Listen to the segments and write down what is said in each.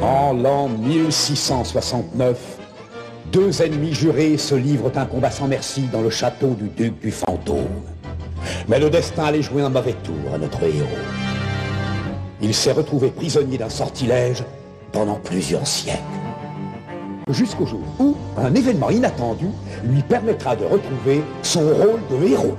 En l'an 1669, deux ennemis jurés se livrent un combat sans merci dans le château du duc du Fantôme. Mais le destin allait jouer un mauvais tour à notre héros. Il s'est retrouvé prisonnier d'un sortilège pendant plusieurs siècles. Jusqu'au jour où un événement inattendu lui permettra de retrouver son rôle de héros.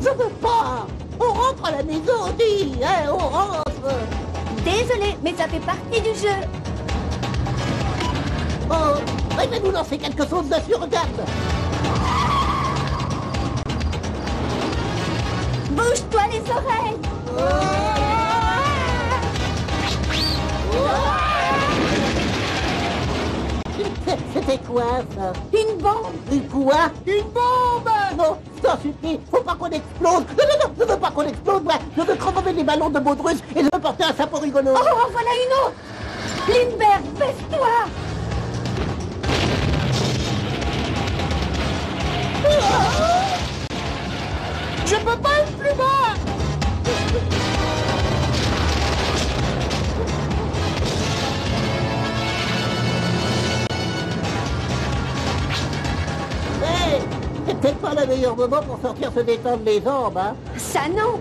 Je veux pas. On rentre à la maison, dis, hein, on rentre. Désolée, mais ça fait partie du jeu. Oh, il va nous lancer quelque chose dessus, regarde. Bouge-toi les oreilles. C'était quoi, ça? Une bombe. Une quoi? Une bombe! Non, je t'en supplie, faut pas qu'on explose. Non, je veux pas qu'on explose, moi. Je veux crever des ballons de baudruche et je veux porter un chapeau rigolo. Oh, voilà une autre. Lindbergh, baisse-toi. Je peux pas être plus bas. Hey, c'est peut-être pas le meilleur moment pour sortir se détendre les jambes, hein. Ça non.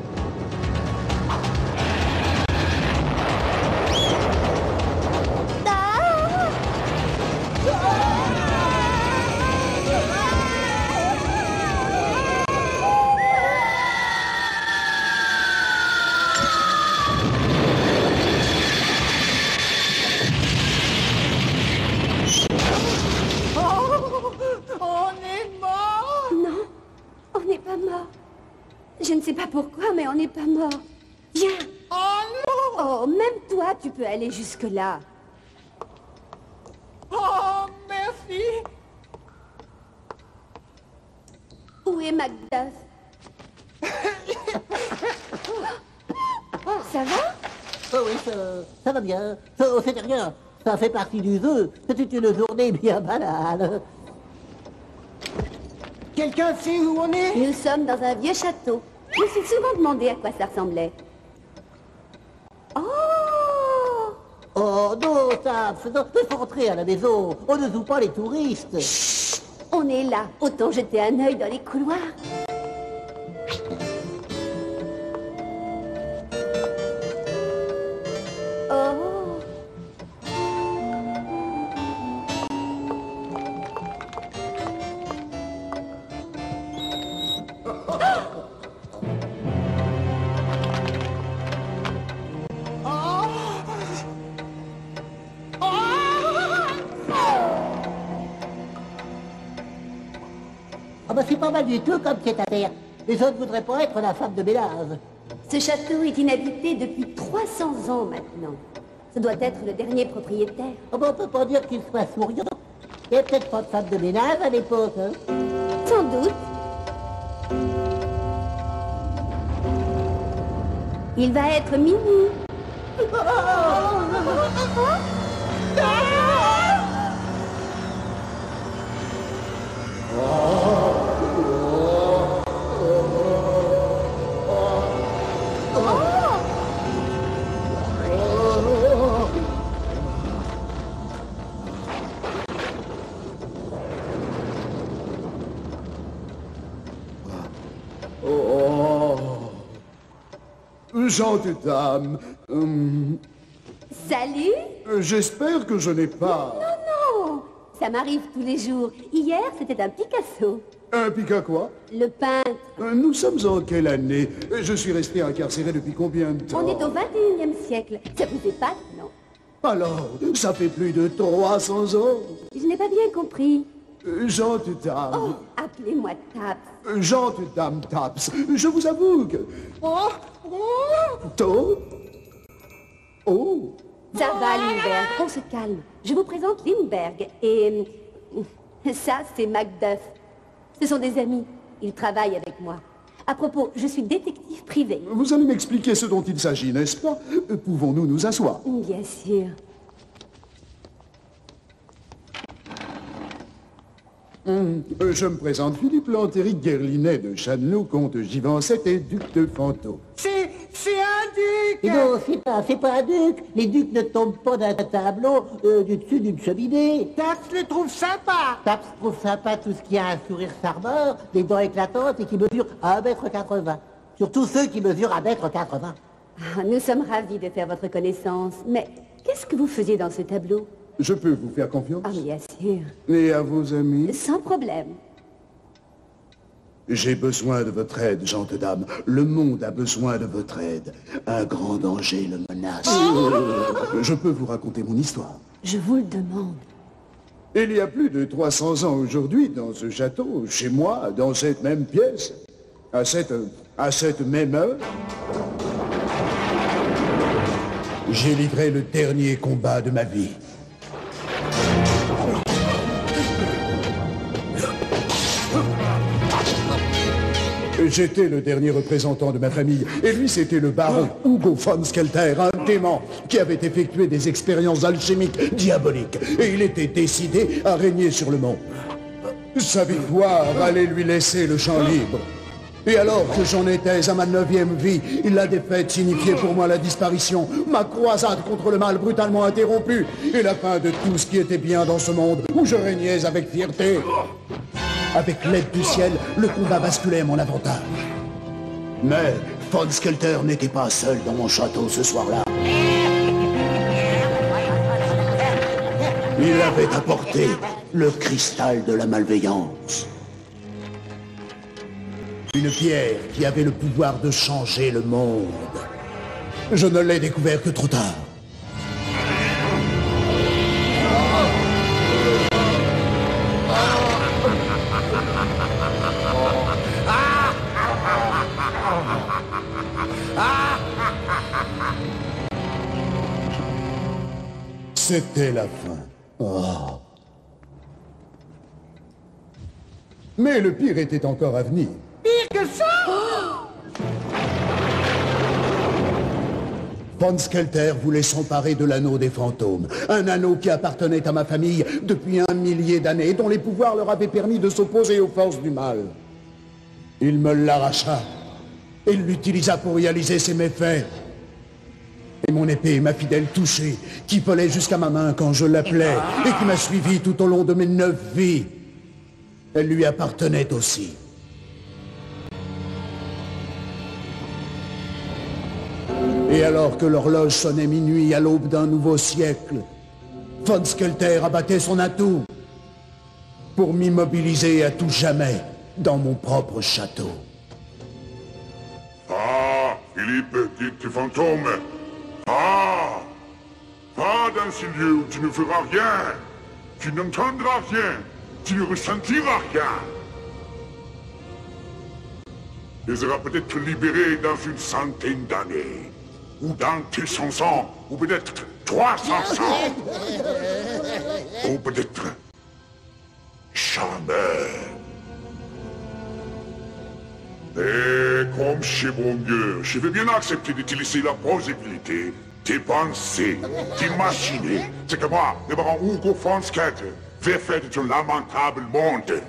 Je ne sais pas pourquoi, mais on n'est pas mort. Viens. Oh non! Oh, même toi, tu peux aller jusque-là. Oh, merci! Où est Macduff? Ça va? Oh oui, ça va bien. C'était rien. Ça fait partie du jeu. C'était une journée bien banale. Quelqu'un sait où on est? Nous sommes dans un vieux château. Je me suis souvent demandé à quoi ça ressemblait. Oh! Oh non, ça, il faut rentrer à la maison. On ne joue pas les touristes. Chut! On est là. Autant jeter un œil dans les couloirs. Oh! Ah bah c'est pas mal du tout comme c'est à terre. Les autres ne voudraient pas être la femme de ménage. Ce château est inhabité depuis 300 ans maintenant. Ce doit être le dernier propriétaire. Ah bah on peut pas dire qu'il soit souriant. Il n'y a peut-être pas de femme de ménage à l'époque, hein. Sans doute. Il va être minuit. Gentille dame, Salut. j'espère que je n'ai pas... Non, non. Ça m'arrive tous les jours. Hier, c'était un Picasso. Un pic à quoi? Le peintre. Nous sommes en quelle année? Je suis resté incarcéré depuis combien de temps? On est au 21e siècle. Ça vous épate, non? Alors, ça fait plus de 300 ans. Je n'ai pas bien compris. Gente dame. Oh, appelez-moi Taps. Gente dame Taps. Je vous avoue que... Tôt? Oh. Ça va, Lindbergh, on se calme. Je vous présente Lindbergh et... ça, c'est Macduff. Ce sont des amis. Ils travaillent avec moi. À propos, je suis détective privé. Vous allez m'expliquer ce dont il s'agit, n'est-ce pas? Pouvons-nous nous asseoir? Bien sûr. Je me présente Philippe Lantéric Guerlinet de Châteauneuf, comte Givancette et duc de Fanto. C'est un duc. Non, c'est pas un duc. Les ducs ne tombent pas d'un tableau du dessus d'une cheminée. Taps le trouve sympa. Taps trouve sympa tout ce qui a un sourire charmeur, des dents éclatantes et qui mesure 1,80 m. Surtout ceux qui mesurent 1,80 m. Ah, nous sommes ravis de faire votre connaissance. Mais qu'est-ce que vous faisiez dans ce tableau? Je peux vous faire confiance? Ah, bien sûr. Et à vos amis? Sans problème. J'ai besoin de votre aide, gente dame. Le monde a besoin de votre aide. Un grand danger le menace. Je peux vous raconter mon histoire. Je vous le demande. Il y a plus de 300 ans aujourd'hui, dans ce château, chez moi, dans cette même pièce, à cette même heure, j'ai livré le dernier combat de ma vie. J'étais le dernier représentant de ma famille, et lui c'était le baron Hugo von Skelter, un dément qui avait effectué des expériences alchimiques diaboliques, et il était décidé à régner sur le monde. Sa victoire allait lui laisser le champ libre. Et alors que j'en étais à ma 9e vie, la défaite signifiait pour moi la disparition, ma croisade contre le mal brutalement interrompue, et la fin de tout ce qui était bien dans ce monde, où je régnais avec fierté. Avec l'aide du ciel, le combat basculait à mon avantage. Mais von Skelter n'était pas seul dans mon château ce soir-là. Il avait apporté le cristal de la malveillance. Une pierre qui avait le pouvoir de changer le monde. Je ne l'ai découvert que trop tard. C'était la fin. Oh. Mais le pire était encore à venir. Pire que ça. Von Skelter voulait s'emparer de l'anneau des fantômes. Un anneau qui appartenait à ma famille depuis 1 millier d'années, dont les pouvoirs leur avaient permis de s'opposer aux forces du mal. Il me l'arracha. Il l'utilisa pour réaliser ses méfaits. Et mon épée, ma fidèle touchée, qui volait jusqu'à ma main quand je l'appelais, et qui m'a suivi tout au long de mes 9 vies, elle lui appartenait aussi. Et alors que l'horloge sonnait minuit à l'aube d'un nouveau siècle, von Skelter abattait son atout pour m'immobiliser à tout jamais dans mon propre château. Ah, Philippe, dit fantôme. Ah, va dans ce lieu où tu ne feras rien. Tu n'entendras rien. Tu ne ressentiras rien. Tu seras peut-être libéré dans une centaine d'années. Ou dans 200 ans. Ou peut-être 300 ans. Ou peut-être jamais. Et comme chez mon mieux, je vais bien accepter d'utiliser la possibilité de penser, d'imaginer ce que moi, le baron Hugo von Skelter, vais faire de ce lamentable monde.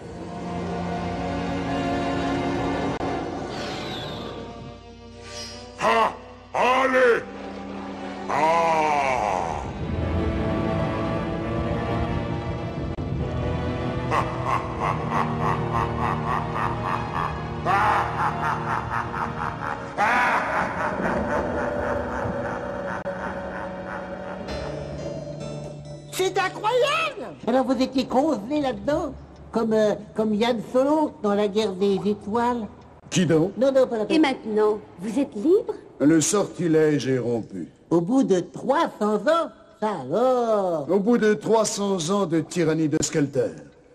Ah, allez! Ah! C'est incroyable. Alors vous étiez congelé là-dedans? Comme Yann Solo dans la guerre des étoiles. Qui donc? Non, non, pas la Et peine. maintenant, vous êtes libre? Le sortilège est rompu. Au bout de 300 ans, ça alors. Au bout de 300 ans de tyrannie de Skelter,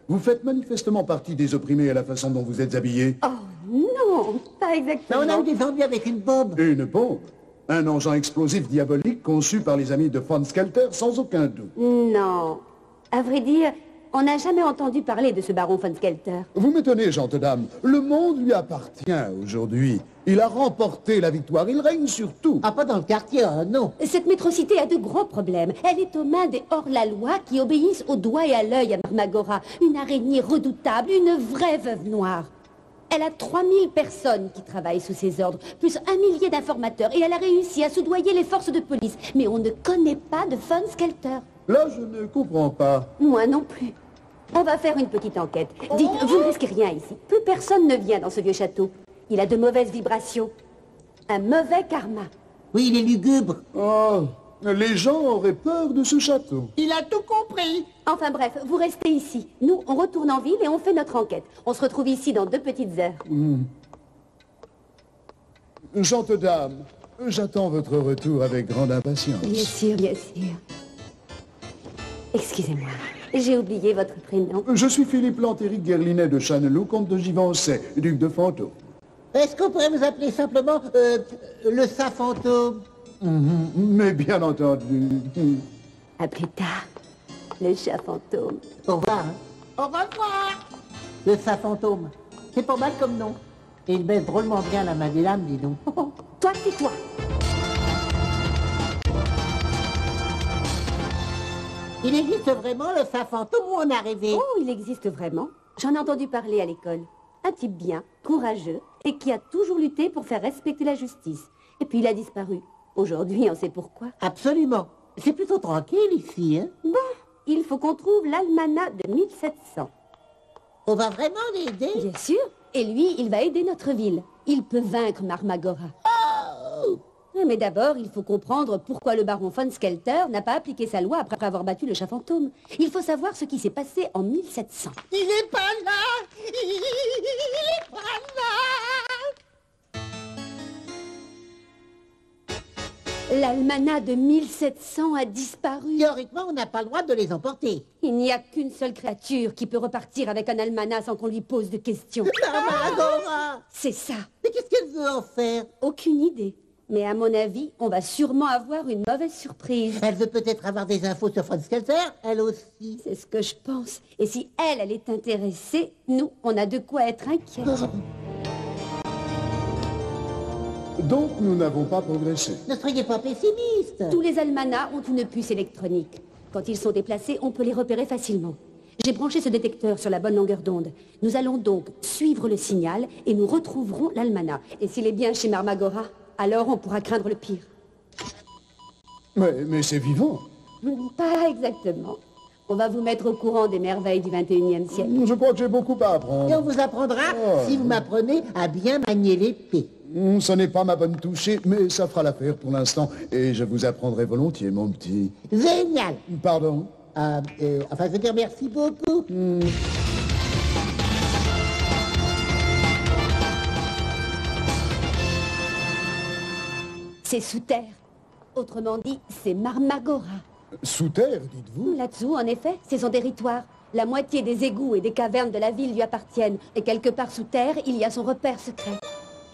vous faites manifestement partie des opprimés à la façon dont vous êtes habillés. Oh non, pas Mais exactement. on a eu des ennuis avec une bombe. Une bombe, un engin explosif diabolique conçu par les amis de Von Skelter sans aucun doute. Non. À vrai dire, on n'a jamais entendu parler de ce baron von Skelter. Vous m'étonnez, gentes dames. Le monde lui appartient aujourd'hui. Il a remporté la victoire. Il règne sur tout. Ah, pas dans le quartier, non. Cette métrocité a de gros problèmes. Elle est aux mains des hors-la-loi qui obéissent au doigt et à l'œil à Marmagora. Une araignée redoutable, une vraie veuve noire. Elle a 3000 personnes qui travaillent sous ses ordres, plus 1 millier d'informateurs, et elle a réussi à soudoyer les forces de police. Mais on ne connaît pas de von Skelter. Là, je ne comprends pas. Moi non plus. On va faire une petite enquête. Dites, vous ne risquez rien ici. Plus personne ne vient dans ce vieux château. Il a de mauvaises vibrations. Un mauvais karma. Oui, il est lugubre. Oh, les gens auraient peur de ce château. Il a tout compris. Enfin bref, vous restez ici. Nous, on retourne en ville et on fait notre enquête. On se retrouve ici dans 2 petites heures. Gentes dames, j'attends votre retour avec grande impatience. Bien sûr, bien sûr. Excusez-moi, j'ai oublié votre prénom. Je suis Philippe Lantéric Guerlinet de Chanelou, comte de Givencey, duc de Fantôme. Est-ce qu'on pourrait vous appeler simplement le Saint-Fantôme? Mais bien entendu. À plus tard, le chat fantôme. Au revoir. Hein. Au revoir. Le Saint-Fantôme. C'est pas mal comme nom. Et il baisse drôlement bien la main des lames, dis donc. Toi, tais-toi. Il existe vraiment le Saint-Fantôme où on a rêvé? Oh, il existe vraiment. J'en ai entendu parler à l'école. Un type bien, courageux, et qui a toujours lutté pour faire respecter la justice. Et puis il a disparu. Aujourd'hui, on sait pourquoi. Absolument. C'est plutôt tranquille ici, hein? Bon, il faut qu'on trouve l'almanach de 1700. On va vraiment l'aider? Bien sûr. Et lui, il va aider notre ville. Il peut vaincre Marmagora. Mais d'abord, il faut comprendre pourquoi le baron von Skelter n'a pas appliqué sa loi après avoir battu le chat fantôme. Il faut savoir ce qui s'est passé en 1700. Il est pas là. Il est pas là. L'almanach de 1700 a disparu. Théoriquement, on n'a pas le droit de les emporter. Il n'y a qu'une seule créature qui peut repartir avec un almanach sans qu'on lui pose de questions. Marmagora! C'est ça. Mais qu'est-ce qu'elle veut en faire? Aucune idée. Mais à mon avis, on va sûrement avoir une mauvaise surprise. Elle veut peut-être avoir des infos sur Von Skelter, elle aussi. C'est ce que je pense. Et si elle est intéressée, nous, on a de quoi être inquiets. Donc, nous n'avons pas progressé. Ne soyez pas pessimiste. Tous les almanachs ont une puce électronique. Quand ils sont déplacés, on peut les repérer facilement. J'ai branché ce détecteur sur la bonne longueur d'onde. Nous allons donc suivre le signal et nous retrouverons l'almanach. Et s'il est bien chez Marmagora, alors on pourra craindre le pire. Mais c'est vivant. Pas exactement. On va vous mettre au courant des merveilles du 21e siècle. Je crois que j'ai beaucoup à Et apprendre. on vous apprendra, si vous m'apprenez, à bien manier l'épée. Ce n'est pas ma bonne touchée, mais ça fera l'affaire pour l'instant. Et je vous apprendrai volontiers, mon petit. Génial. Pardon? Enfin, je veux dire merci beaucoup. C'est sous terre. Autrement dit, c'est Marmagora. Sous terre, dites-vous? Là-dessous, en effet, c'est son territoire. La moitié des égouts et des cavernes de la ville lui appartiennent. Et quelque part sous terre, il y a son repère secret.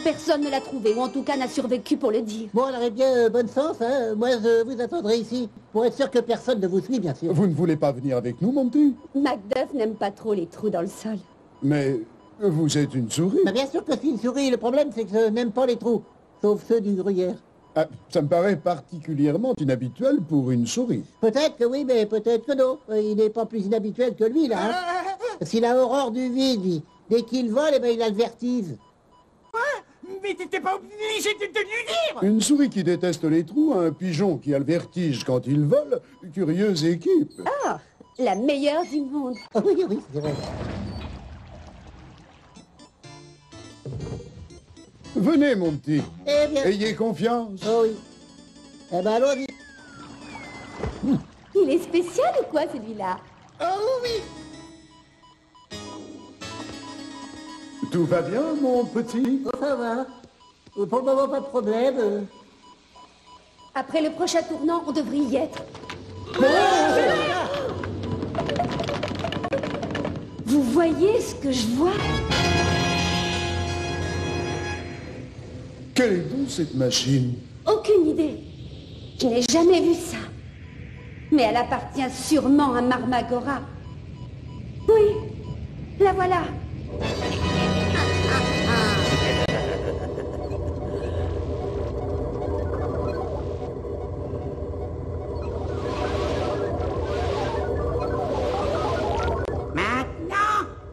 Personne ne l'a trouvé, ou en tout cas n'a survécu pour le dire. Bon, alors, eh bien, bonne chance, hein. Moi, je vous attendrai ici. Pour être sûr que personne ne vous suit, bien sûr. Vous ne voulez pas venir avec nous, mon petit? Macduff n'aime pas trop les trous dans le sol. Mais vous êtes une souris. Bah, bien sûr que c'est une souris. Le problème, c'est que je n'aime pas les trous. Sauf ceux du gruyère. Ah, ça me paraît particulièrement inhabituel pour une souris. Peut-être que oui, mais peut-être que non. Il n'est pas plus inhabituel que lui, là. Hein. S'il a horreur du vide, lui. Dès qu'il vole, eh ben, il a le vertige. Mais t'étais pas obligé de lui dire. Une souris qui déteste les trous, un pigeon qui a le vertige quand il vole, curieuse équipe. Ah, la meilleure du monde. Ah oui, oui, c'est vrai. Venez, mon petit. Eh bien... Ayez confiance. Oh oui. Eh ben, allons-y. Il est spécial ou quoi, celui-là? Oh oui. Tout va bien, mon petit? Oh, ça va. Pour le moment, pas de problème. Après le prochain tournant, on devrait y être. Vous voyez ce que je vois? Quelle est donc cette machine? Aucune idée. Je n'ai jamais vu ça. Mais elle appartient sûrement à Marmagora. Oui, la voilà.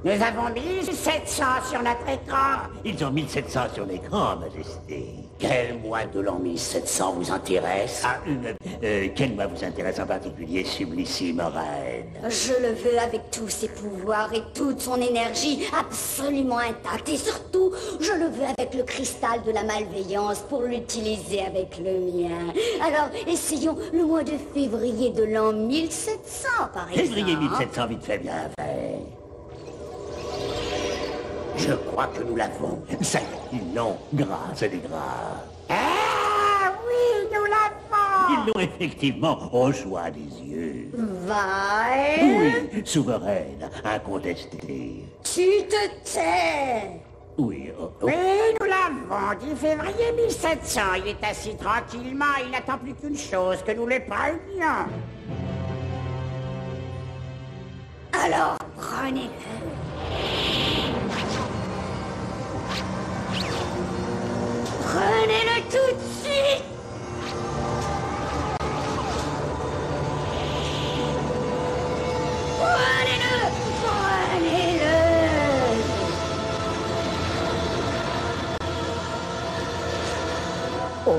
Nous avons 1700 sur notre écran. Ils ont 1700 sur l'écran, Majesté. Quel mois de l'an 1700 vous intéresse? Quel mois vous intéresse en particulier, Sublissime Reine? Je le veux avec tous ses pouvoirs et toute son énergie absolument intacte. Et surtout, je le veux avec le cristal de la malveillance pour l'utiliser avec le mien. Alors, essayons le mois de février de l'an 1700, par exemple. Février 1700, vite fait, bien fait. Je crois que nous l'avons. Ça y est, ils l'ont, grâce à des grâces. Ah oui, nous l'avons. Ils l'ont effectivement au joie des yeux. Va. Oui, souveraine, incontestée. Tu te tais. Oui, Oui, nous l'avons. 10 février 1700. Il est assis tranquillement. Il n'attend plus qu'une chose, que nous les prenions. Alors, prenez-le. Prenez-le tout de suite. Prenez-le. Prenez-le. Oh.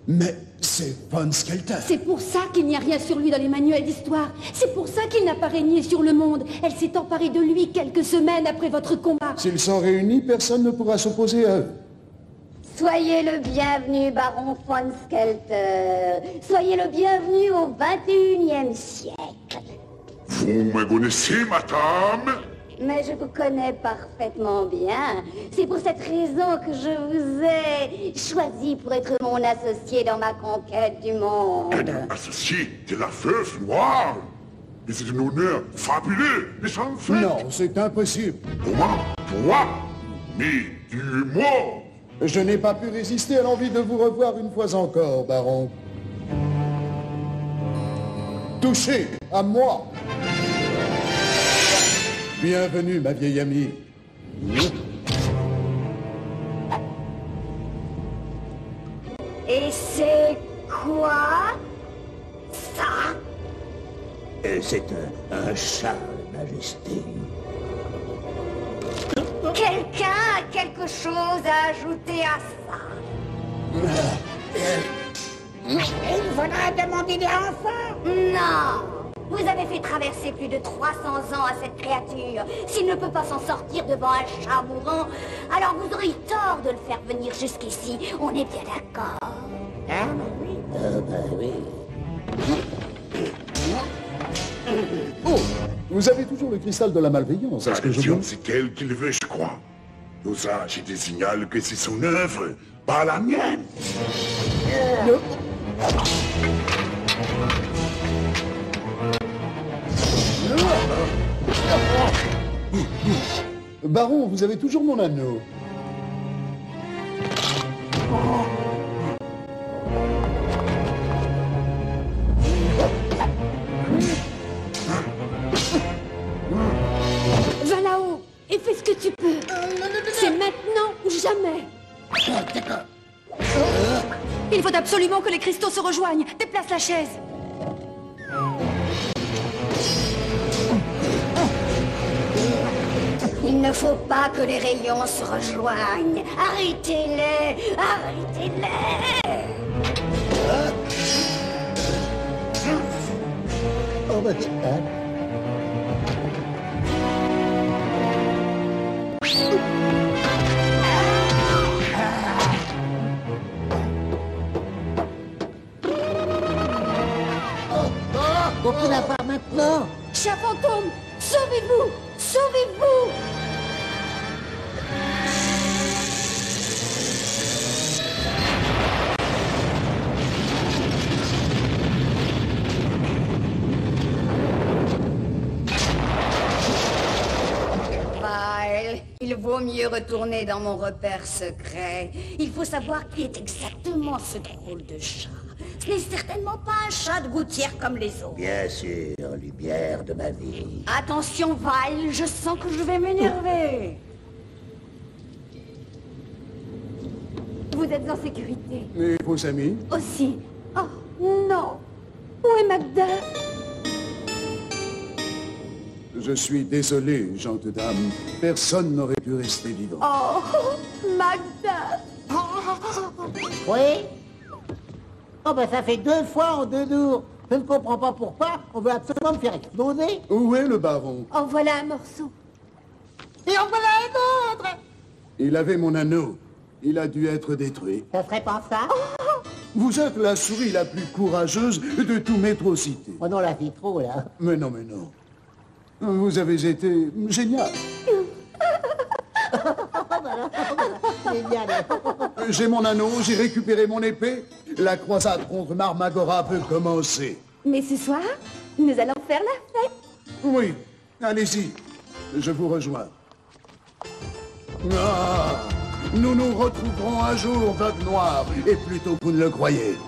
Mais c'est Von Skelter. C'est pour ça qu'il n'y a rien sur lui dans les manuels d'histoire. C'est pour ça qu'il n'a pas régné sur le monde. Elle s'est emparée de lui quelques semaines après votre combat. S'ils sont réunis, personne ne pourra s'opposer à eux. Soyez le bienvenu, baron von Skelter. Soyez le bienvenu au 21e siècle. Vous me connaissez, madame? Mais je vous connais parfaitement bien. C'est pour cette raison que je vous ai choisi pour être mon associé dans ma conquête du monde. Associé de la veuve noire? Mais c'est un honneur fabuleux, mais sans fait. Non, c'est impossible. Toi, mais du mort. Je n'ai pas pu résister à l'envie de vous revoir une fois encore, baron. Touchez à moi. Bienvenue, ma vieille amie. Et c'est quoi ça? C'est un char, Majesté. Quelqu'un a quelque chose à ajouter à ça? Il faudra demander des renforts. Non! Vous avez fait traverser plus de 300 ans à cette créature. S'il ne peut pas s'en sortir devant un chat mourant, alors vous aurez tort de le faire venir jusqu'ici. On est bien d'accord. Ah, oui. Oh, vous avez toujours le cristal de la malveillance, est-ce que je Tradition, vous... c'est elle qui le veut, je crois. L'osage et des signale que c'est son œuvre, pas la mienne. Baron, vous avez toujours mon anneau. Va là-haut et fais ce que tu peux. C'est maintenant ou jamais. Il faut absolument que les cristaux se rejoignent. Déplace la chaise. Il ne faut pas que les rayons se rejoignent. Arrêtez-les! Arrêtez-les! fantômes! Sauvez-vous! Sauvez-vous! Vile, il vaut mieux retourner dans mon repère secret. Il faut savoir qui est exactement ce drôle de chat. Ce n'est certainement pas un chat de gouttière comme les autres. Bien sûr, lumière de ma vie. Attention, Vile, je sens que je vais m'énerver. Vous êtes en sécurité. Et vos amis? Aussi. Oh, non. Où est Macduff? Je suis désolé, gente dame. Personne n'aurait pu rester vivant. Oh, Macduff. Oui? Oh ben ça fait 2 fois en 2 jours. Je ne comprends pas pourquoi on veut absolument me faire exploser. Où est le baron? En voilà un morceau. Et en voilà un autre. Il avait mon anneau. Il a dû être détruit. Ça serait pas ça? Vous êtes la souris la plus courageuse de tout Métro Cité. Oh non, la vie trop, là. Mais non, mais non. Vous avez été génial. Génial. J'ai mon anneau, j'ai récupéré mon épée. La croisade contre Marmagora peut commencer. Mais ce soir, nous allons faire la fête. Oui, allez-y. Je vous rejoins. Ah, nous nous retrouverons un jour, Veuve Noire, et plutôt que vous ne le croyez.